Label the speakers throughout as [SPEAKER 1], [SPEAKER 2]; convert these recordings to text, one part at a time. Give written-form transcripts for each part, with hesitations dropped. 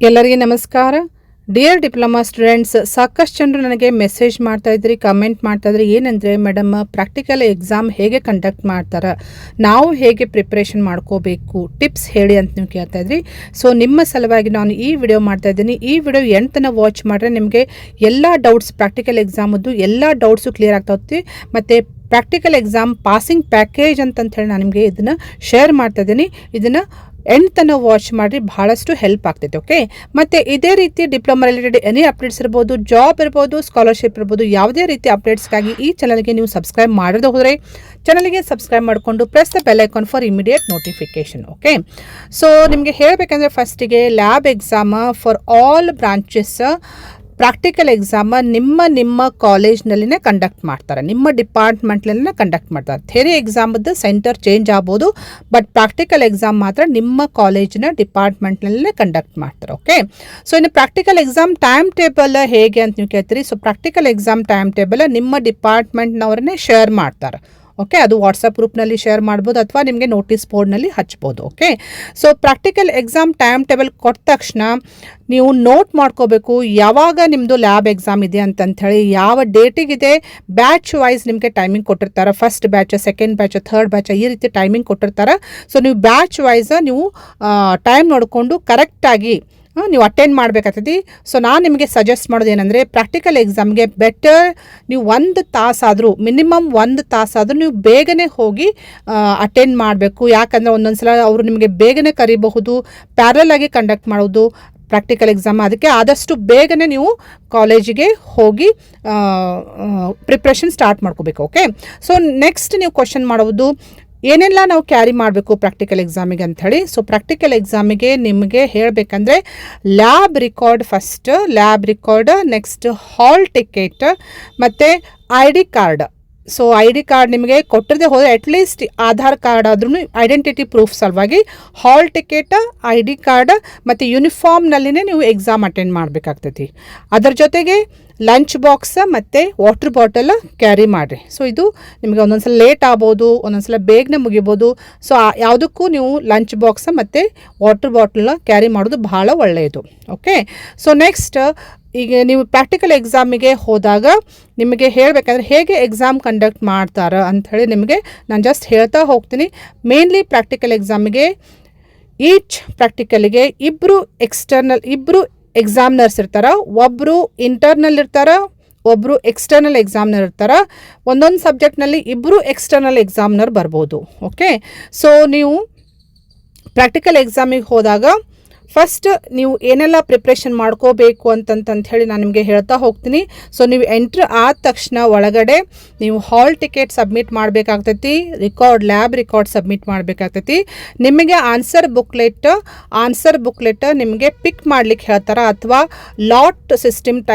[SPEAKER 1] ಎಲ್ಲರಿಗೆ ನಮಸ್ಕಾರ. Dear diploma students, ಸಾಕಷ್ಟು ಜನರು ನನಗೆ ಮೆಸೇಜ್ ಮಾಡ್ತಾ ಇದ್ರಿ, ಕಮೆಂಟ್ ಮಾಡ್ತಾ ಇದ್ರಿ. ಏನಂದರೆ ಮೇಡಮ್, ಪ್ರಾಕ್ಟಿಕಲ್ ಎಕ್ಸಾಮ್ ಹೇಗೆ ಕಂಡಕ್ಟ್ ಮಾಡ್ತಾರೆ, ನಾವು ಹೇಗೆ ಪ್ರಿಪ್ರೇಷನ್ ಮಾಡ್ಕೋಬೇಕು, ಟಿಪ್ಸ್ ಹೇಳಿ ಅಂತ ನೀವು ಕೇಳ್ತಾ ಇದ್ರಿ. ಸೊ ನಿಮ್ಮ ಸಲುವಾಗಿ ನಾನು ಈ ವಿಡಿಯೋ ಮಾಡ್ತಾ ಇದ್ದೀನಿ. ಈ ವಿಡಿಯೋ ಎಂಟನ ವಾಚ್ ಮಾಡಿದ್ರೆ ನಿಮಗೆ ಎಲ್ಲ ಡೌಟ್ಸ್, ಪ್ರಾಕ್ಟಿಕಲ್ ಎಕ್ಸಾಮದ್ದು ಎಲ್ಲ ಡೌಟ್ಸು ಕ್ಲಿಯರ್ ಆಗ್ತಾ ಹೋಗ್ತಿ. ಮತ್ತು ಪ್ರಾಕ್ಟಿಕಲ್ ಎಕ್ಸಾಮ್ ಪಾಸಿಂಗ್ ಪ್ಯಾಕೇಜ್ ಅಂತಂಥೇಳಿ ನಾನು ನಿಮಗೆ ಇದನ್ನು ಶೇರ್ ಮಾಡ್ತಾ ಇದ್ದೀನಿ. ಇದನ್ನು ಎಂಡ್ ತನಕ ವಾಚ್ ಮಾಡಿ, ಬಹಳಷ್ಟು ಹೆಲ್ಪ್ ಆಗ್ತೈತೆ. ಓಕೆ, ಮತ್ತು ಇದೇ ರೀತಿ ಡಿಪ್ಲೊಮಾ ರಿಲೇಟೆಡ್ ಎನಿ ಅಪ್ಡೇಟ್ಸ್ ಇರ್ಬೋದು, ಜಾಬ್ ಇರ್ಬೋದು, ಸ್ಕಾಲರ್ಶಿಪ್ ಇರ್ಬೋದು, ಯಾವುದೇ ರೀತಿ ಅಪ್ಡೇಟ್ಸ್ಗಾಗಿ ಈ ಚಾನಲ್ಗೆ ನೀವು ಸಬ್ಸ್ಕ್ರೈಬ್ ಮಾಡದೆ ಹೋದರೆ ಚಾನಲ್ಗೆ ಸಬ್ಸ್ಕ್ರೈಬ್ ಮಾಡಿಕೊಂಡು press the bell icon for immediate notification. Okay, so ನಿಮಗೆ ಹೇಳಬೇಕಂದ್ರೆ ಫಸ್ಟಿಗೆ lab exam for all branches practical exam ನಿಮ್ಮ ಕಾಲೇಜ್ನಲ್ಲಿನೇ ಕಂಡಕ್ಟ್ ಮಾಡ್ತಾರೆ, ನಿಮ್ಮ ಡಿಪಾರ್ಟ್ಮೆಂಟ್ನಲ್ಲೇ ಕಂಡಕ್ಟ್ ಮಾಡ್ತಾರೆ. ಥಿಯರಿ ಎಕ್ಸಾಮದ್ದು ಸೆಂಟರ್ ಚೇಂಜ್ ಆಗ್ಬೋದು, ಬಟ್ ಪ್ರಾಕ್ಟಿಕಲ್ ಎಕ್ಸಾಮ್ ಮಾತ್ರ ನಿಮ್ಮ ಕಾಲೇಜಿನ ಡಿಪಾರ್ಟ್ಮೆಂಟ್ನಲ್ಲೇ ಕಂಡಕ್ಟ್ ಮಾಡ್ತಾರೆ. ಓಕೆ, ಸೊ ಇನ್ನು ಪ್ರಾಕ್ಟಿಕಲ್ ಎಕ್ಸಾಮ್ ಟೈಮ್ ಟೇಬಲ್ ಹೇಗೆ ಅಂತ ನೀವು ಕೇಳ್ತೀರಿ. So practical exam time table ನಿಮ್ಮ ಡಿಪಾರ್ಟ್ಮೆಂಟ್ನವರನ್ನೇ ಶೇರ್ ಮಾಡ್ತಾರೆ. ಓಕೆ, ಅದು ವಾಟ್ಸಪ್ ಗ್ರೂಪ್ನಲ್ಲಿ ಶೇರ್ ಮಾಡ್ಬೋದು ಅಥವಾ ನಿಮಗೆ ನೋಟಿಸ್ ಬೋರ್ಡ್ನಲ್ಲಿ ಹಚ್ಬೋದು. Okay, so practical exam time table ಕೊಟ್ಟ ತಕ್ಷಣ ನೀವು ನೋಟ್ ಮಾಡ್ಕೋಬೇಕು ಯಾವಾಗ ನಿಮ್ಮದು ಲ್ಯಾಬ್ ಎಕ್ಸಾಮ್ ಇದೆ ಅಂತಂಥೇಳಿ, ಯಾವ ಡೇಟಿಗಿದೆ, ಬ್ಯಾಚ್ ವೈಸ್ ನಿಮಗೆ ಟೈಮಿಂಗ್ ಕೊಟ್ಟಿರ್ತಾರೆ. First batch, second batch, third batch, ಈ ರೀತಿ ಟೈಮಿಂಗ್ ಕೊಟ್ಟಿರ್ತಾರೆ. ಸೊ ನೀವು ಬ್ಯಾಚ್ ವೈಸ್ ನೀವು ಟೈಮ್ ನೋಡಿಕೊಂಡು ಕರೆಕ್ಟಾಗಿ ನೀವು ಅಟೆಂಡ್ ಮಾಡಬೇಕಾಗ್ತದೆ. ಸೊ ನಾನು ನಿಮಗೆ ಸಜೆಸ್ಟ್ ಮಾಡೋದು ಏನಂದರೆ, ಪ್ರಾಕ್ಟಿಕಲ್ ಎಕ್ಸಾಮ್ಗೆ ಬೆಟರ್ ನೀವು 1 ತಾಸಾದರೂ, ಮಿನಿಮಮ್ 1 ತಾಸಾದರೂ ನೀವು ಬೇಗನೆ ಹೋಗಿ ಅಟೆಂಡ್ ಮಾಡಬೇಕು. ಯಾಕಂದರೆ ಒಂದೊಂದು ಸಲ ಅವರು ನಿಮಗೆ ಬೇಗನೆ ಕರಿಬಹುದು, ಪ್ಯಾರಲ್ ಆಗಿ ಕಂಡಕ್ಟ್ ಮಾಡೋದು ಪ್ರಾಕ್ಟಿಕಲ್ ಎಕ್ಸಾಮ್. ಅದಕ್ಕೆ ಆದಷ್ಟು ಬೇಗನೆ ನೀವು ಕಾಲೇಜಿಗೆ ಹೋಗಿ ಪ್ರಿಪ್ರೇಷನ್ ಸ್ಟಾರ್ಟ್ ಮಾಡ್ಕೋಬೇಕು. ಓಕೆ, ಸೊ ನೆಕ್ಸ್ಟ್ ನೀವು ಕ್ವಶನ್ ಮಾಡೋದು ಏನೆಲ್ಲ ನಾವು ಕ್ಯಾರಿ ಮಾಡಬೇಕು ಪ್ರಾಕ್ಟಿಕಲ್ ಎಕ್ಸಾಮಿಗೆ ಅಂಥೇಳಿ. ಸೊ ಪ್ರಾಕ್ಟಿಕಲ್ ಎಕ್ಸಾಮಿಗೆ ನಿಮಗೆ ಹೇಳಬೇಕಂದ್ರೆ lab record first, lab record, next hall ticket ಮತ್ತು ID card. So ID card ನಿಮಗೆ ಕೊಟ್ಟಿರದೆ ಹೋದರೆ ಅಟ್ಲೀಸ್ಟ್ ಆಧಾರ್ ಕಾರ್ಡ್ ಆದ್ರೂ ಐಡೆಂಟಿಟಿ ಪ್ರೂಫ್ ಸಲುವಾಗಿ ಹಾಲ್ ಟಿಕೆಟ್, ID ಕಾರ್ಡ್ ಮತ್ತು ಯೂನಿಫಾರ್ಮ್ನಲ್ಲಿನೇ ನೀವು ಎಕ್ಸಾಮ್ ಅಟೆಂಡ್ ಮಾಡಬೇಕಾಗ್ತೈತಿ. ಅದರ ಜೊತೆಗೆ ಲಂಚ್ ಬಾಕ್ಸ್ ಮತ್ತು ವಾಟರ್ ಬಾಟಲ್ ಕ್ಯಾರಿ ಮಾಡಿರಿ. ಸೊ ಇದು ನಿಮಗೆ ಒಂದೊಂದು ಸಲ ಲೇಟ್ ಆಗ್ಬೋದು, ಒಂದೊಂದು ಸಲ ಬೇಗನೆ ಮುಗಿಬೋದು. ಸೊ ಯಾವುದಕ್ಕೂ ನೀವು ಲಂಚ್ ಬಾಕ್ಸ್ ಮತ್ತು ವಾಟರ್ ಬಾಟಲ್ ಕ್ಯಾರಿ ಮಾಡೋದು ಭಾಳ ಒಳ್ಳೆಯದು. ಓಕೆ, ಸೊ ನೆಕ್ಸ್ಟ್ ಈಗ ನೀವು ಪ್ರಾಕ್ಟಿಕಲ್ ಎಕ್ಸಾಮಿಗೆ ಹೋದಾಗ ನಿಮಗೆ ಹೇಳಬೇಕಂದ್ರೆ ಹೇಗೆ ಎಕ್ಸಾಮ್ ಕಂಡಕ್ಟ್ ಮಾಡ್ತಾರೆ ಅಂಥೇಳಿ ನಿಮಗೆ ನಾನು ಜಸ್ಟ್ ಹೇಳ್ತಾ ಹೋಗ್ತೀನಿ. ಮೇನ್ಲಿ ಪ್ರಾಕ್ಟಿಕಲ್ ಎಕ್ಸಾಮಿಗೆ ಈಚ್ ಪ್ರಾಕ್ಟಿಕಲಿಗೆ ಇಬ್ಬರು ಎಕ್ಸಾಮ್ನರ್ಸ್ ಇರ್ತಾರೆ. ಒಬ್ಬರು ಇಂಟರ್ನಲ್ ಇರ್ತಾರೆ, ಒಬ್ಬರು ಎಕ್ಸ್ಟರ್ನಲ್ ಎಕ್ಸಾಮ್ನರ್ ಇರ್ತಾರೆ. ಒಂದೊಂದು ಸಬ್ಜೆಕ್ಟ್ನಲ್ಲಿ ಇಬ್ಬರು ಎಕ್ಸ್ಟರ್ನಲ್ ಎಕ್ಸಾಮ್ನರ್ ಬರ್ಬೋದು. ಓಕೆ, ಸೊ ನೀವು ಪ್ರಾಕ್ಟಿಕಲ್ ಎಕ್ಸಾಮಿಗೆ ಹೋದಾಗ ಫಸ್ಟ್ ನೀವು ಏನೆಲ್ಲ ಪ್ರಿಪ್ರೇಷನ್ ಮಾಡ್ಕೋಬೇಕು ಹೇಳಿ ನಾನು ನಿಮಗೆ ಹೇಳ್ತಾ ಹೋಗ್ತೀನಿ. ಸೊ ನೀವು ಎಂಟ್ರ್ ಆದ ತಕ್ಷಣ ಒಳಗಡೆ ನೀವು ಹಾಲ್ ಟಿಕೆಟ್ ಸಬ್ಮಿಟ್ ಮಾಡಬೇಕಾಗ್ತೈತಿ, ಲ್ಯಾಬ್ ರಿಕಾರ್ಡ್ ಸಬ್ಮಿಟ್ ಮಾಡಬೇಕಾಗ್ತೈತಿ. ನಿಮಗೆ ಆನ್ಸರ್ ಬುಕ್ಲೆಟ್ ನಿಮಗೆ ಪಿಕ್ ಮಾಡ್ಲಿಕ್ಕೆ ಹೇಳ್ತಾರೆ, ಅಥವಾ ಲಾಟ್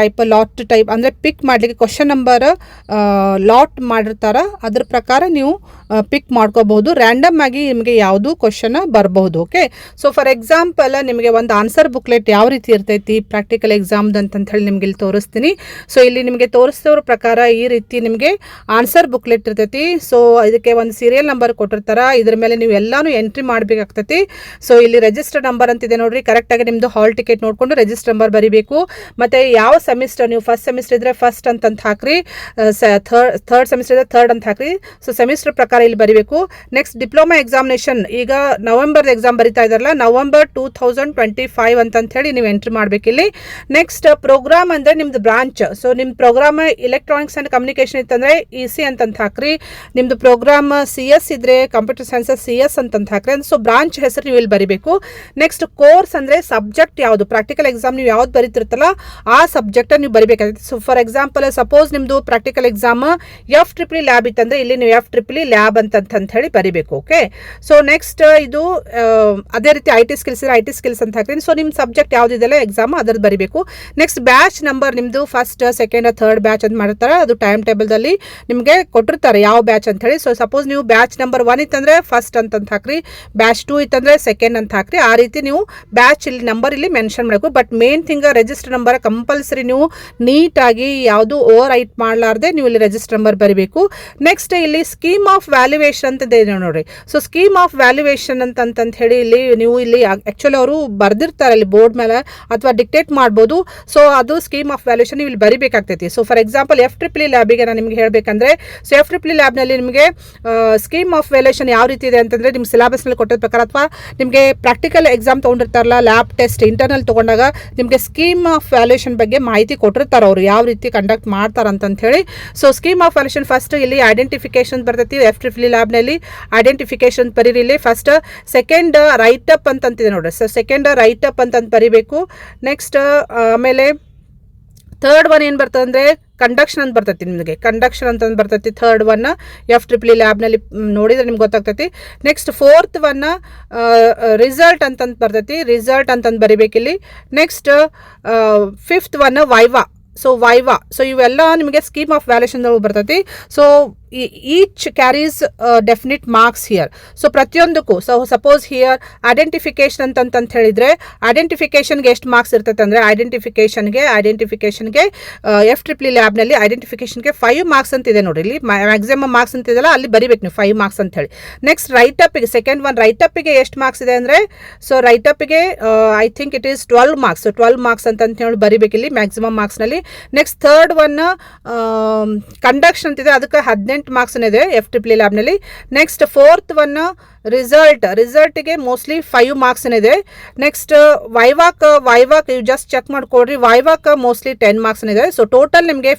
[SPEAKER 1] ಟೈಪ್ ಅಂದರೆ ಪಿಕ್ ಮಾಡಲಿಕ್ಕೆ ಕ್ವಶನ್ ನಂಬರ್ ಲಾಟ್ ಮಾಡಿರ್ತಾರೆ. ಅದ್ರ ಪ್ರಕಾರ ನೀವು ಪಿಕ್ ಮಾಡ್ಕೋಬಹುದು. ರ್ಯಾಂಡಮ್ ಆಗಿ ನಿಮಗೆ ಯಾವುದು ಕ್ವಶನ್ ಬರಬಹುದು. ಓಕೆ, ಸೊ ಫಾರ್ ಎಕ್ಸಾಂಪಲ್ ನಿಮಗೆ ಒಂದು ಆನ್ಸರ್ ಬುಕ್ಲೆಟ್ ಯಾವ ರೀತಿ ಇರ್ತೈತಿ ಪ್ರಾಕ್ಟಿಕಲ್ ಎಕ್ಸಾಮ್ದು ಹೇಳಿ ನಿಮ್ಗೆ ಇಲ್ಲಿ ತೋರಿಸ್ತೀನಿ. ಸೊ ಇಲ್ಲಿ ನಿಮಗೆ ತೋರಿಸಿದವ್ರ ಪ್ರಕಾರ ಈ ರೀತಿ ನಿಮಗೆ ಆನ್ಸರ್ ಬುಕ್ಲೆಟ್ ಇರ್ತೈತಿ. ಸೊ ಇದಕ್ಕೆ ಒಂದು ಸೀರಿಯಲ್ ನಂಬರ್ ಕೊಟ್ಟಿರ್ತಾರೆ, ಇದ್ರ ಮೇಲೆ ನೀವು ಎಲ್ಲಾನು ಎಂಟ್ರಿ ಮಾಡಬೇಕಾಗ್ತೈತಿ. ಸೊ ಇಲ್ಲಿ ರಿಜಿಸ್ಟರ್ ನಂಬರ್ ಅಂತಿದೆ ನೋಡ್ರಿ, ಕರೆಕ್ಟಾಗಿ ನಿಮ್ಮದು ಹಾಲ್ ಟಿಕೆಟ್ ನೋಡಿಕೊಂಡು ರಿಜಿಸ್ಟರ್ ನಂಬರ್ ಬರೀಬೇಕು. ಮತ್ತು ಯಾವ ಸೆಮಿಸ್ಟರ್, ನೀವು ಫಸ್ಟ್ ಸೆಮಿಸ್ಟರ್ ಇದ್ದರೆ ಫಸ್ಟ್ ಅಂತ ಹಾಕ್ರಿ, ಥರ್ಡ್ ಸೆಮಿಸ್ಟರ್ ಇದ್ದರೆ ಥರ್ಡ್ ಅಂತ ಹಾಕ್ರಿ. ಸೊ ಸೆಮಿಸ್ಟರ್ ಪ್ರಕಾರ ಇಲ್ಲಿ ಬರೀಬೇಕು. ನೆಕ್ಸ್ಟ್ ಡಿಪ್ಲೊಮಾ ಎಕ್ಸಾಮಿನೇಷನ್, ಈಗ ನವೆಂಬರ್ ಎಕ್ಸಾಮ್ ಬರೀತಾ ಇದ್ದಾರಲ್ಲ, ನವೆಂಬರ್ 2025 ಹೇಳಿ ನೀವು ಎಂಟ್ರಿ ಮಾಡಬೇಕು ಇಲ್ಲಿ. ನೆಕ್ಸ್ಟ್ ಪ್ರೋಗ್ರಾಮ್ ಅಂದರೆ ನಿಮ್ದು ಬ್ರಾಂಚ್. ಸೊ ನಿಮ್ಮ ಪ್ರೋಗ್ರಾಮ್ ಎಲೆಕ್ಟ್ರಾನಿಕ್ಸ್ ಆ್ಯಂಡ್ ಕಮ್ಯುನಿಕೇಷನ್ ಇತ್ತಂದರೆ EC ಅಂತ ಹಾಕ್ರಿ. ನಿಮ್ಮದು ಪ್ರೋಗ್ರಾಮ್ CS ಇದ್ದರೆ ಕಂಪ್ಯೂಟರ್ ಸೈನ್ಸ್ CS ಅಂತ ಹಾಕ್ರಿ. ಸೊ ಬ್ರಾಂಚ್ ಹೆಸರು ನೀವು ಇಲ್ಲಿ ಬರೀಬೇಕು. ನೆಕ್ಸ್ಟ್ ಕೋರ್ಸ್ ಅಂದರೆ ಸಬ್ಜೆಕ್ಟ್ ಯಾವುದು, ಪ್ರಾಕ್ಟಿಕಲ್ ಎಕ್ಸಾಮ್ ನೀವು ಯಾವ್ದು ಬರೀತಿರ್ತಲ್ಲ ಆ ಸಬ್ಜೆಕ್ಟ್ ನೀವು ಬರೀಬೇಕಾಗುತ್ತೆ. ಸೊ ಫಾರ್ ಎಕ್ಸಾಂಪಲ್ ಸಪೋಸ್ ನಿಮ್ಮದು ಪ್ರಾಕ್ಟಿಕಲ್ ಎಕ್ಸಾಮ್ FEEE ಲ್ಯಾಬ್ ಇತ್ತಂದರೆ ಇಲ್ಲಿ ನೀವು FEEE ಲ್ಯಾಬ್ ಅಂತ ಹೇಳಿ ಬರೀಬೇಕು. ಓಕೆ, ಸೊ ನೆಕ್ಸ್ಟ್ ಇದು ಅದೇ ರೀತಿ IT ಸ್ಕಿಲ್ಸ್ ಇದ್ರೆ IT ಸ್ಕಿಲ್ಸ್ ಅಂತ ಹಾಕ್ತೀನಿ. ಸೊ ನಿಮ್ಮ ಸಬ್ಜೆಕ್ಟ್ ಯಾವುದಿದೆಲ್ಲ ಎಕ್ಸಾಮ್ ಅದರದ್ದು ಬರೀಬೇಕು. ನೆಕ್ಸ್ಟ್ ಬ್ಯಾಚ್ ನಂಬರ್ ನಿಮ್ಮದು ಫಸ್ಟ್, ಸೆಕೆಂಡ್, ಥರ್ಡ್ ಬ್ಯಾಚ್ ಅಂತ ಮಾಡಿರ್ತಾರೆ. ಅದು ಟೈಮ್ ಟೇಬಲ್ದಲ್ಲಿ ನಿಮಗೆ ಕೊಟ್ಟಿರ್ತಾರೆ ಯಾವ ಬ್ಯಾಚ್ ಅಂತ ಹೇಳಿ. ಸೊ ಸಪೋಸ್ ನೀವು ಬ್ಯಾಚ್ ನಂಬರ್ 1 ಇತ್ತಂದರೆ ಫಸ್ಟ್ ಅಂತ ಹಾಕ್ರಿ, ಬ್ಯಾಚ್ 2 ಇತ್ತಂದರೆ ಸೆಕೆಂಡ್ ಅಂತ ಹಾಕ್ರಿ. ಆ ರೀತಿ ನೀವು ಬ್ಯಾಚ್ ಇಲ್ಲಿ ನಂಬರ್ ಇಲ್ಲಿ ಮೆನ್ಷನ್ ಮಾಡಬೇಕು. But main thing register number compulsory ನೀವು ನೀಟಾಗಿ ಯಾವುದು ಓವರ್ ರೈಟ್ ಮಾಡಲಾರ್ದೆ ನೀವು ಇಲ್ಲಿ ರಿಜಿಸ್ಟರ್ ನಂಬರ್ ಬರೀಬೇಕು. ನೆಕ್ಸ್ಟ್ ಇಲ್ಲಿ ಸ್ಕೀಮ್ ಆಫ್ ವ್ಯಾಲ್ಯೂಯೇಷನ್ ಅಂತ ಇದೆ ನೋಡ್ರಿ. ಸೊ ಸ್ಕೀಮ್ ಆಫ್ ವ್ಯಾಲ್ಯೂಯೇಷನ್ ಅಂತ ಹೇಳಿ ಇಲ್ಲಿ ನೀವು ಇಲ್ಲಿ ಆ್ಯಕ್ಚುಲಿ ಅವರು ಬರ್ದಿರ್ತಾರೆ ಅಲ್ಲಿ ಬೋರ್ಡ್ ಮೇಲೆ ಅಥವಾ ಡಿಕ್ಟೇಟ್ ಮಾಡ್ಬೋದು. ಸೊ ಅದು ಸ್ಕೀಮ್ ಆಫ್ ವ್ಯಾಲ್ಯೂಷನ್ ನೀವು ಇಲ್ಲಿ ಬರಿಬೇಕಾಗ್ತೈತಿ. ಸೊ ಫಾರ್ ಎಕ್ಸಾಂಪಲ್ FEEE ಲ್ಯಾಬಿಗೆ ನಾನು ನಿಮಗೆ ಹೇಳಬೇಕಂದ್ರೆ, ಸೊ FEEE ಲ್ಯಾಬ್ನಲ್ಲಿ ನಿಮಗೆ ಸ್ಕೀಮ್ ಆಫ್ ವ್ಯಾಲ್ಯೂಷನ್ ಯಾವ ರೀತಿ ಇದೆ ಅಂತಂದರೆ, ನಿಮ್ಮ ಸಿಲೆಬಸ್ನಲ್ಲಿ ಕೊಟ್ಟಿದ ಪ್ರಕಾರ ಅಥವಾ ನಿಮಗೆ ಪ್ರಾಕ್ಟಿಕಲ್ ಎಕ್ಸಾಮ್ ತೊಗೊಂಡಿರ್ತಾರಲ್ಲ, ಲ್ಯಾಬ್ ಟೆಸ್ಟ್ ಇಂಟರ್ನಲ್ ತೊಗೊಂಡಾಗ ನಿಮಗೆ ಸ್ಕೀಮ್ ಆಫ್ ವ್ಯಾಲ್ಯೂಷನ್ ಬಗ್ಗೆ ಮಾಹಿತಿ ಕೊಟ್ಟಿರ್ತಾರೆ ಅವರು ಯಾವ ರೀತಿ ಕಂಡಕ್ಟ್ ಮಾಡ್ತಾರಂತ ಹೇಳಿ. So scheme of valuation first ಇಲ್ಲಿ ಐಡೆಂಟಿಫಿಕೇಶನ್ ಬರ್ತೈತಿ. FEEE ಲ್ಯಾಬ್ನಲ್ಲಿ ಐಡೆಂಟಿಫಿಕೇಶನ್ ಬರೀರಿ ಫಸ್ಟ್. ಸೆಕೆಂಡ್ ರೈಟ್ ಅಪ್ ಅಂತಂತಿದೆ ನೋಡ್ರಿ. ಸೊ ಸೆಕೆಂಡ್ ರೈಟ್ ಅಪ್ ಅಂತಂದು ಬರೀಬೇಕು. ನೆಕ್ಸ್ಟ್ ಆಮೇಲೆ ಥರ್ಡ್ ಒನ್ ಏನು ಬರ್ತದೆ ಅಂದರೆ ಕಂಡಕ್ಷನ್ ಅಂತ ಬರ್ತೈತಿ. ನಿಮಗೆ ಕಂಡಕ್ಷನ್ ಅಂತಂದು ಬರ್ತೈತಿ ಥರ್ಡ್ ಒನ್ FEEE ಲ್ಯಾಬ್ನಲ್ಲಿ ನೋಡಿದ್ರೆ ನಿಮ್ಗೆ ಗೊತ್ತಾಗ್ತೈತಿ. ನೆಕ್ಸ್ಟ್ ಫೋರ್ತ್ ಒನ್ ರಿಸಲ್ಟ್ ಅಂತಂದು ಬರ್ತೈತಿ. ರಿಸಲ್ಟ್ ಅಂತಂದು ಬರಿಬೇಕಿಲ್ಲಿ. Next fifth one viva. So viva. So ಇವೆಲ್ಲ ನಿಮಗೆ ಸ್ಕೀಮ್ ಆಫ್ ವ್ಯಾಲ್ಯೂಷನ್ ಬರ್ತೈತಿ. So each carries definite marks here. So ಪ್ರತಿಯೊಂದಕ್ಕೂ ಸೊ ಸಪೋಸ್ ಹಿಯರ್ ಐಡೆಂಟಿಫಿಕೇಶನ್ ಅಂತಂತ ಹೇಳಿದರೆ ಐಡೆಂಟಿಫಿಕೇಷನ್ಗೆ ಎಷ್ಟು ಮಾರ್ಕ್ಸ್ ಇರ್ತೈತೆ ಅಂದರೆ ಐಡೆಂಟಿಫಿಕೇಷನ್ಗೆ FEEE ಲ್ಯಾಬ್ನಲ್ಲಿ ಐಡೆಂಟಿಫಿಕೇಷನ್ಗೆ 5 ಮಾರ್ಕ್ಸ್ ಅಂತ ಇದೆ ನೋಡಿ. ಇಲ್ಲಿ ಮ್ಯಾಕ್ಸಿಮಮ್ ಮಾರ್ಕ್ಸ್ ಅಂತಿದೆಯಲ್ಲ ಅಲ್ಲಿ ಬರಿಬೇಕು ನೀವು 5 ಮಾರ್ಕ್ಸ್ ಅಂತ ಹೇಳಿ. ನೆಕ್ಸ್ಟ್ ರೈಟ್ ಅಪ್ಪಿಗೆ ಸೆಕೆಂಡ್ ಒನ್ ರೈಟ್ ಅಪ್ಪಿಗೆ ಎಷ್ಟು ಮಾರ್ಕ್ಸ್ ಇದೆ ಅಂದರೆ, ಸೊ ರೈಟ್ ಅಪ್ಪಿಗೆ I think it is 12 marks. So 12 marks ಅಂತ ಹೇಳಿ ಬರಿಬೇಕಿಲ್ಲಿ ಮ್ಯಾಕ್ಸಿಮಮ್ ಮಾರ್ಕ್ಸ್ನಲ್ಲಿ. ನೆಕ್ಸ್ಟ್ ಥರ್ಡ್ ಒನ್ ಕಂಡಕ್ಷನ್ ಅಂತಿದೆ, ಅದಕ್ಕೆ 18 ಮಾರ್ಕ್ಸ್ ಇದೆ FEEE ಲ್ಯಾಬ್ನಲ್ಲಿ. ನೆಕ್ಸ್ಟ್ ಫೋರ್ತ್ ಒನ್ ರಿಸಲ್ಟ್ಗೆ ಮೋಸ್ಟ್ಲಿ 5 ಮಾರ್ಕ್ಸ್ ಇದೆ. ನೆಕ್ಸ್ಟ್ ವೈವಾಕ್ ನೀವು ಜಸ್ಟ್ ಚೆಕ್ ಮಾಡ್ಕೊಡ್ರಿ. ವೈವಾಕ್ ಮೋಸ್ಟ್ಲಿ 10 ಮಾರ್ಕ್ಸ್ ಇದೆ. ಸೊ ಟೋಟಲ್ ನಿಮಗೆ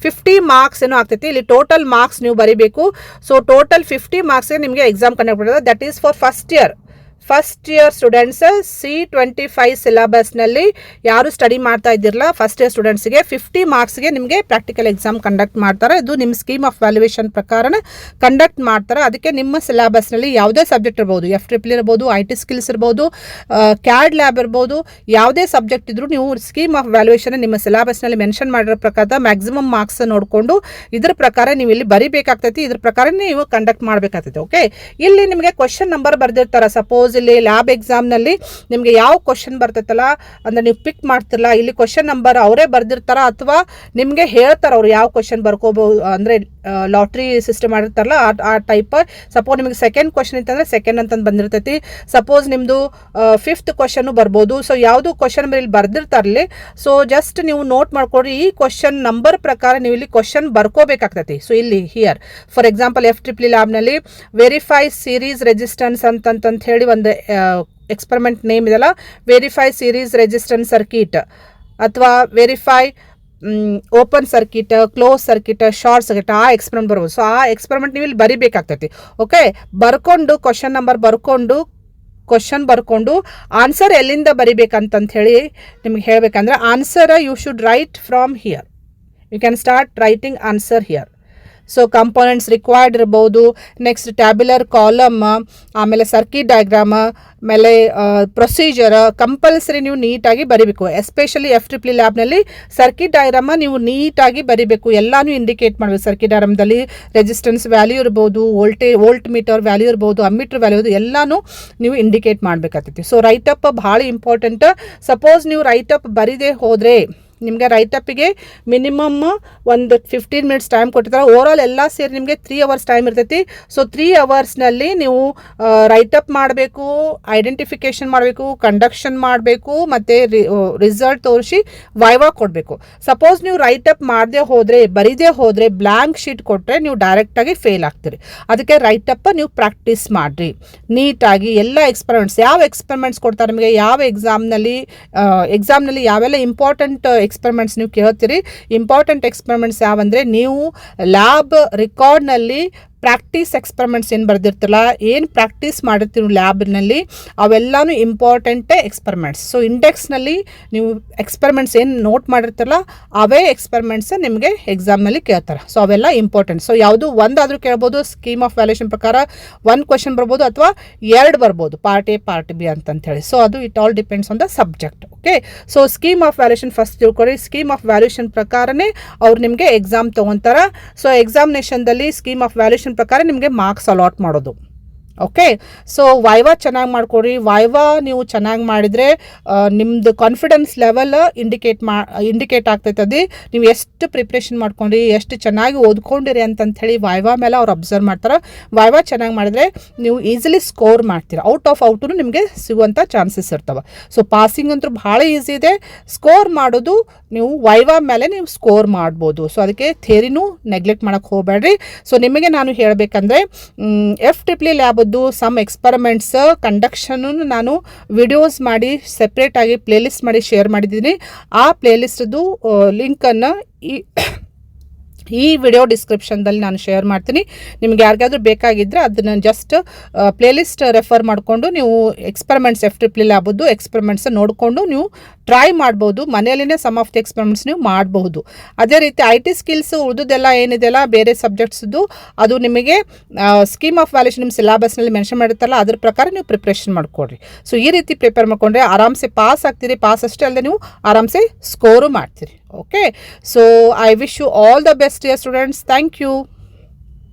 [SPEAKER 1] 50 ಮಾರ್ಕ್ಸ್ ಏನೋ ಆಗ್ತೈತಿ. ಇಲ್ಲಿ ಟೋಟಲ್ ಮಾರ್ಕ್ಸ್ ನೀವು ಬರೀಬೇಕು. ಸೊ ಟೋಟಲ್ 50 ಮಾರ್ಕ್ಸ್ಗೆ ನಿಮಗೆ ಎಕ್ಸಾಮ್ ಕಂಡಕ್ಟ್ ಮಾಡೋದು. That is for first year students. C25 ಸಿಲೆಬಸ್ನಲ್ಲಿ ಯಾರು ಸ್ಟಡಿ ಮಾಡ್ತಾ ಇದ್ದಿರಲ್ಲ ಫಸ್ಟ್ ಇಯರ್ ಸ್ಟೂಡೆಂಟ್ಸ್ಗೆ 50 ಮಾರ್ಕ್ಸ್ಗೆ ನಿಮಗೆ ಪ್ರಾಕ್ಟಿಕಲ್ ಎಕ್ಸಾಮ್ ಕಂಡಕ್ಟ್ ಮಾಡ್ತಾರೆ. ಇದು ನಿಮ್ಮ ಸ್ಕೀಮ್ ಆಫ್ ವ್ಯಾಲ್ಯೂಯೇಷನ್ ಪ್ರಕಾರನೇ ಕಂಡಕ್ಟ್ ಮಾಡ್ತಾರೆ. ಅದಕ್ಕೆ ನಿಮ್ಮ ಸಿಲೆಬಸ್ನಲ್ಲಿ ಯಾವುದೇ ಸಬ್ಜೆಕ್ಟ್ ಇರ್ಬೋದು, FEEE ಇರ್ಬೋದು, IT ಸ್ಕಿಲ್ಸ್ ಇರ್ಬೋದು, CAD ಲ್ಯಾಬ್ ಇರ್ಬೋದು, ಯಾವುದೇ ಸಬ್ಜೆಕ್ಟ್ ಇದ್ರೂ ನೀವು ಸ್ಕೀಮ್ ಆಫ್ ವ್ಯಾಲ್ಯೂಯೇಷನ್ ನಿಮ್ಮ ಸಿಲೆಬಸ್ನಲ್ಲಿ ಮೆನ್ಷನ್ ಮಾಡಿರೋ ಪ್ರಕಾರ ಮ್ಯಾಕ್ಸಿಮಮ್ ಮಾರ್ಕ್ಸ್ ನೋಡಿಕೊಂಡು ಇದ್ರ ಪ್ರಕಾರ ನೀವು ಇಲ್ಲಿ ಬರಿಬೇಕಾಗ್ತೈತಿ. ಇದ್ರ ಪ್ರಕಾರ ನೀವು ಕಂಡಕ್ಟ್ ಮಾಡಬೇಕಾಗ್ತೈತಿ. ಓಕೆ, ಇಲ್ಲಿ ನಿಮಗೆ ಕ್ವಶನ್ ನಂಬರ್ ಬರ್ದಿರ್ತಾರೆ. ಸಪೋಸ್ ಇಲ್ಲಿ ಲ್ಯಾಬ್ ಎಕ್ಸಾಮ್ನಲ್ಲಿ ನಿಮಗೆ ಯಾವ ಕ್ವಶನ್ ಬರ್ತೈತಲ್ಲ ಅಂದ್ರೆ ನೀವು ಪಿಕ್ ಮಾಡ್ತಿರಲ್ಲ, ಇಲ್ಲಿ ಕ್ವಶನ್ ನಂಬರ್ ಅವರೇ ಬರ್ದಿರ್ತಾರ ಅಥವಾ ನಿಮಗೆ ಹೇಳ್ತಾರೆ ಅವ್ರು ಯಾವ ಕ್ವಶನ್ ಬರ್ಕೋಬಹುದು. ಅಂದರೆ ಲಾಟ್ರಿ ಸಿಸ್ಟಮ್ ಮಾಡಿರ್ತಾರಲ್ಲ ಆ ಟೈಪ್. ಸಪೋಸ್ ನಿಮಗೆ ಸೆಕೆಂಡ್ ಕ್ವಶನ್ ಇತ್ತಂದ್ರೆ ಸೆಕೆಂಡ್ ಅಂತಂದು ಬಂದಿರ್ತೈತಿ. ಸಪೋಸ್ ನಿಮ್ಮದು 5th ಕ್ವಶನ್ನು ಬರ್ಬೋದು. ಸೊ ಯಾವುದು ಕ್ವಶನ್ ಇಲ್ಲಿ ಬರ್ದಿರ್ತಾರಲ್ಲಿ. ಸೊ ಜಸ್ಟ್ ನೀವು ನೋಟ್ ಮಾಡ್ಕೊಡ್ರಿ. ಈ ಕ್ವಶನ್ ನಂಬರ್ ಪ್ರಕಾರ ನೀವು ಇಲ್ಲಿ ಕ್ವಶನ್ ಬರ್ಕೋಬೇಕಾಗ್ತೈತಿ. ಸೊ ಇಲ್ಲಿ ಹಿಯರ್ ಫಾರ್ ಎಕ್ಸಾಂಪಲ್ FEEE ಲ್ಯಾಬ್ನಲ್ಲಿ ವೆರಿಫೈ ಸೀರೀಸ್ ರೆಸಿಸ್ಟೆನ್ಸ್ ಅಂತಂತ ಹೇಳಿ ಒಂದು ಎಕ್ಸ್ಪೆರಿಮೆಂಟ್ ನೇಮ್ ಇದೆಲ್ಲ, ವೆರಿಫೈ ಸೀರೀಸ್ ರೆಸಿಸ್ಟೆನ್ಸ್ ಸರ್ಕಿಟ್ ಅಥವಾ verify open circuit, close circuit, short circuit, ಆ ಎಕ್ಸ್ಪೆರಿಮೆಂಟ್ ಬರ್ಬೋದು. ಸೊ ಆ ಎಕ್ಸ್ಪೆರಿಮೆಂಟ್ ನೀವು ಇಲ್ಲಿ ಬರಿಬೇಕಾಗ್ತೈತಿ. ಓಕೆ, ಬರ್ಕೊಂಡು ಕ್ವಶನ್ ನಂಬರ್ ಕ್ವಶನ್ ಬರ್ಕೊಂಡು ಆನ್ಸರ್ ಎಲ್ಲಿಂದ ಬರಿಬೇಕಂತ ಹೇಳಿ ನಿಮ್ಗೆ ಹೇಳಬೇಕಂದ್ರೆ answer you should write from here. You can start writing answer here. So components required ಇರ್ಬೋದು. ನೆಕ್ಸ್ಟ್ ಟ್ಯಾಬ್ಯುಲರ್ ಕಾಲಮ್, ಆಮೇಲೆ ಸರ್ಕಿಟ್ ಡಯಾಗ್ರಾಮ್, ಆಮೇಲೆ ಪ್ರೊಸೀಜರ್ ಕಂಪಲ್ಸರಿ ನೀವು ನೀಟಾಗಿ ಬರಿಬೇಕು. ಎಸ್ಪೆಷಲಿ FEEE ಲ್ಯಾಬ್ನಲ್ಲಿ ಸರ್ಕಿಟ್ ಡಯಾಗ್ರಾಮ್ ನೀವು ನೀಟಾಗಿ ಬರಿಬೇಕು. ಎಲ್ಲಾನು ಇಂಡಿಕೇಟ್ ಮಾಡಬೇಕು. ಸರ್ಕಿಟ್ ಡಯಾಗ್ರಾಮ್ದಲ್ಲಿ ರೆಸಿಸ್ಟೆನ್ಸ್ ವ್ಯಾಲ್ಯೂ ಇರ್ಬೋದು, ವೋಲ್ಟ್ ಮೀಟರ್ ವ್ಯಾಲ್ಯೂ ಇರ್ಬೋದು, ಅಮ್ಮೀಟರ್ ವ್ಯಾಲ್ಯೂ ಇರ್ಬೋದು, ಎಲ್ಲಾನು ನೀವು ಇಂಡಿಕೇಟ್ ಮಾಡಬೇಕಾಗ್ತೈತಿ. ಸೊ ರೈಟ್ ಅಪ್ ಭಾಳ ಇಂಪಾರ್ಟೆಂಟ್. ಸಪೋಸ್ ನೀವು ರೈಟ್ ಅಪ್ ಬರಿದೇ ಹೋದರೆ ನಿಮಗೆ ರೈಟ್ ಅಪ್ಪಿಗೆ ಮಿನಿಮಮ್ ಒಂದು 15 ಮಿನಿಟ್ಸ್ ಟೈಮ್ ಕೊಟ್ಟಿರ್ತಾರೆ. ಓವರಾಲ್ ಎಲ್ಲ ಸೇರಿ ನಿಮಗೆ 3 ಅವರ್ಸ್ ಟೈಮ್ ಇರ್ತೈತಿ. ಸೊ 3 ಅವರ್ಸ್ನಲ್ಲಿ ನೀವು ರೈಟ್ ಅಪ್ ಮಾಡಬೇಕು, ಐಡೆಂಟಿಫಿಕೇಷನ್ ಮಾಡಬೇಕು, ಕಂಡಕ್ಷನ್ ಮಾಡಬೇಕು, ಮತ್ತು ರಿಸಲ್ಟ್ ತೋರಿಸಿ ವೈವಾ ಕೊಡಬೇಕು. ಸಪೋಸ್ ನೀವು ರೈಟ್ ಅಪ್ ಬರೀದೇ ಹೋದರೆ ಬ್ಲ್ಯಾಂಕ್ ಶೀಟ್ ಕೊಟ್ಟರೆ ನೀವು ಡೈರೆಕ್ಟಾಗಿ ಫೇಲ್ ಆಗ್ತೀರಿ. ಅದಕ್ಕೆ ರೈಟ್ ಅಪ್ ನೀವು ಪ್ರಾಕ್ಟೀಸ್ ಮಾಡಿರಿ ನೀಟಾಗಿ. ಎಲ್ಲ ಯಾವ ಎಕ್ಸ್ಪೆರಿಮೆಂಟ್ಸ್ ಕೊಡ್ತಾರೆ ನಿಮಗೆ, ಯಾವ ಎಕ್ಸಾಮ್ನಲ್ಲಿ ಯಾವೆಲ್ಲ ಇಂಪಾರ್ಟೆಂಟ್ ಎಕ್ಸ್ಪೆರಿಮೆಂಟ್ಸ್ ನೀವು ಕೇಳ್ತೀರಿ. ಇಂಪಾರ್ಟೆಂಟ್ ಎಕ್ಸ್ಪೆರಿಮೆಂಟ್ಸ್ ಯಾವಂದರೆ ನೀವು ಲ್ಯಾಬ್ ರೆಕಾರ್ಡ್ನಲ್ಲಿ ಪ್ರಾಕ್ಟೀಸ್ ಎಕ್ಸ್ಪೆರಿಮೆಂಟ್ಸ್ ಏನು ಬರ್ದಿರ್ತಿರಲ್ಲ, ಏನು ಪ್ರಾಕ್ಟೀಸ್ ಮಾಡಿರ್ತೀವಿ ಲ್ಯಾಬ್ನಲ್ಲಿ ಅವೆಲ್ಲನೂ ಇಂಪಾರ್ಟೆಂಟೇ ಎಕ್ಸ್ಪೆರಿಮೆಂಟ್ಸ್. ಸೊ ಇಂಡೆಕ್ಸ್ನಲ್ಲಿ ನೀವು ಎಕ್ಸ್ಪೆರಿಮೆಂಟ್ಸ್ ಏನು ನೋಟ್ ಮಾಡಿರ್ತಿರಲ್ಲ ಅವೇ ಎಕ್ಸ್ಪೆರಿಮೆಂಟ್ಸ್ ನಿಮಗೆ ಎಕ್ಸಾಮ್ನಲ್ಲಿ ಕೇಳ್ತಾರೆ. ಸೊ ಅವೆಲ್ಲ ಇಂಪಾರ್ಟೆಂಟ್. ಸೊ ಯಾವುದು ಒಂದಾದರೂ ಕೇಳ್ಬೋದು. ಸ್ಕೀಮ್ ಆಫ್ ವ್ಯಾಲ್ಯೂಯೇಷನ್ ಪ್ರಕಾರ 1 ಕ್ವಶನ್ ಬರ್ಬೋದು ಅಥವಾ 2 ಬರ್ಬೋದು, ಪಾರ್ಟ್ ಎ ಪಾರ್ಟ್ ಬಿ ಅಂತಂತೇಳಿ. ಸೊ ಅದು it all depends on the subject. Okay, so scheme of valuation first ತಿಳ್ಕೊಳ್ಳಿ. ಸ್ಕೀಮ್ ಆಫ್ ವ್ಯಾಲ್ಯೂಯೇಷನ್ ಪ್ರಕಾರನೇ ಅವ್ರು ನಿಮಗೆ ಎಕ್ಸಾಮ್ ತೊಗೊತಾರೆ. ಸೊ ಎಕ್ಸಾಮಿನೇಷನ್ದಲ್ಲಿ ಸ್ಕೀಮ್ ಆಫ್ ವ್ಯಾಲ್ಯೂಯೇಷನ್ ಪ್ರಕಾರ ನಿಮಗೆ ಮಾರ್ಕ್ಸ್ ಅಲಾಟ್ ಮಾಡೋದು. ಓಕೆ. ಸೊ ವೈವಾ ಚೆನ್ನಾಗಿ ಮಾಡ್ಕೊಡ್ರಿ. ವೈವಾ ನೀವು ಚೆನ್ನಾಗಿ ಮಾಡಿದರೆ ನಿಮ್ಮದು ಕಾನ್ಫಿಡೆನ್ಸ್ ಲೆವೆಲ್ ಇಂಡಿಕೇಟ್ ಆಗ್ತೈತದೆ. ನೀವು ಎಷ್ಟು ಪ್ರಿಪ್ರೇಷನ್ ಮಾಡ್ಕೊಂಡ್ರಿ, ಎಷ್ಟು ಚೆನ್ನಾಗಿ ಓದ್ಕೊಂಡಿರಿ ಅಂತಂಥೇಳಿ ವೈವಾ ಮೇಲೆ ಅವ್ರು ಅಬ್ಸರ್ವ್ ಮಾಡ್ತಾರೆ. ವೈವಾ ಚೆನ್ನಾಗಿ ಮಾಡಿದ್ರೆ ನೀವು ಈಸಿಲಿ ಸ್ಕೋರ್ ಮಾಡ್ತೀರ. ಔಟ್ ಆಫ್ ಔಟು ನಿಮಗೆ ಸಿಗುವಂಥ ಚಾನ್ಸಸ್ ಇರ್ತವೆ. ಸೊ ಪಾಸಿಂಗ್ ಅಂತೂ ಭಾಳ ಈಸಿ ಇದೆ. ಸ್ಕೋರ್ ಮಾಡೋದು ನೀವು ವೈವಾ ಮೇಲೆ ನೀವು ಸ್ಕೋರ್ ಮಾಡ್ಬೋದು. ಸೊ ಅದಕ್ಕೆ ಥಿಯರಿನೂ ನೆಗ್ಲೆಕ್ಟ್ ಮಾಡೋಕ್ಕೆ ಹೋಗಬೇಡ್ರಿ. ಸೊ ನಿಮಗೆ ನಾನು ಹೇಳಬೇಕಂದ್ರೆ FEEE ಲ್ಯಾಬದ್ದು ಸಮ್ ಎಕ್ಸ್ಪರಿಮೆಂಟ್ಸ್ ಕಂಡಕ್ಷನ್ನು ನಾನು ವಿಡಿಯೋಸ್ ಮಾಡಿ ಸೆಪ್ರೇಟಾಗಿ ಪ್ಲೇಲಿಸ್ಟ್ ಮಾಡಿ ಶೇರ್ ಮಾಡಿದ್ದೀನಿ. ಆ ಪ್ಲೇಲಿಸ್ಟದು ಲಿಂಕನ್ನು ಈ ವಿಡಿಯೋ ಡಿಸ್ಕ್ರಿಪ್ಷನ್ದಲ್ಲಿ ನಾನು ಶೇರ್ ಮಾಡ್ತೀನಿ. ನಿಮ್ಗೆ ಯಾರಿಗಾದ್ರೂ ಬೇಕಾಗಿದ್ದರೆ ಅದನ್ನು ಜಸ್ಟ್ ಪ್ಲೇಲಿಸ್ಟ್ ರೆಫರ್ ಮಾಡಿಕೊಂಡು ನೀವು ಎಕ್ಸ್ಪರಿಮೆಂಟ್ಸ್ FEEE ಲ್ಯಾಬದ್ದು ಎಕ್ಸ್ಪರಿಮೆಂಟ್ಸ್ ನೋಡಿಕೊಂಡು ನೀವು ಟ್ರೈ ಮಾಡ್ಬೋದು. ಮನೆಯಲ್ಲೇ ಸಮ್ ಆಫ್ ದಿ ಎಕ್ಸ್ಪರಿಮೆಂಟ್ಸ್ ನೀವು ಮಾಡಬಹುದು. ಅದೇ ರೀತಿ IT ಸ್ಕಿಲ್ಸ್ ಉಳಿದೆಲ್ಲ ಏನಿದೆಯಲ್ಲ ಬೇರೆ ಸಬ್ಜೆಕ್ಟ್ಸ್ದು ಅದು ನಿಮಗೆ ಸ್ಕೀಮ್ ಆಫ್ ವ್ಯಾಲ್ಯೂಷನ್ ನಿಮ್ಮ ಸಿಲೆಬಸ್ನಲ್ಲಿ ಮೆನ್ಷನ್ ಮಾಡಿರ್ತಾರಲ್ಲ ಅದ್ರ ಪ್ರಕಾರ ನೀವು ಪ್ರಿಪ್ರೇಷನ್ ಮಾಡ್ಕೊಡ್ರಿ. ಸೊ ಈ ರೀತಿ ಪ್ರಿಪೇರ್ ಮಾಡ್ಕೊಂಡ್ರೆ ಆರಾಮ್ಸೆ ಪಾಸ್ ಆಗ್ತೀರಿ. ಪಾಸ್ ಅಷ್ಟೇ ಅಲ್ಲದೆ ನೀವು ಆರಾಮ್ಸೆ ಸ್ಕೋರು ಮಾಡ್ತೀರಿ. Okay, so I wish you all the best, dear students. Thank you.